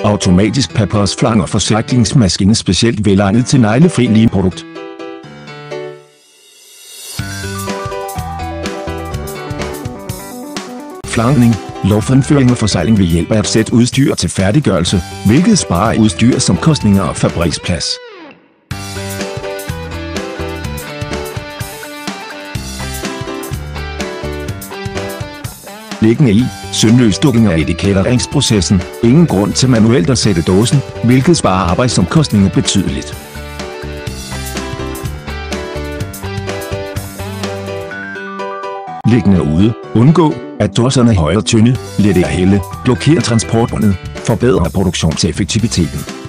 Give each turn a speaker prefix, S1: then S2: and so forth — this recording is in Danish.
S1: Automatisk papirflang og forsikringsmaskine specielt velegnet til neglefri limprodukt. Flankning, luftindføring og forsegling ved hjælp af et sæt udstyr til færdiggørelse, hvilket sparer udstyrsomkostninger og fabriksplads. Liggende i, sømløs dukking af etiketteringsprocessen, ingen grund til manuelt at sætte dåsen, hvilket sparer arbejdsomkostninger betydeligt. Liggende ude, undgå, at dåserne er højere tynde, lette at hælde, blokerer transportbåndet, forbedrer produktionseffektiviteten.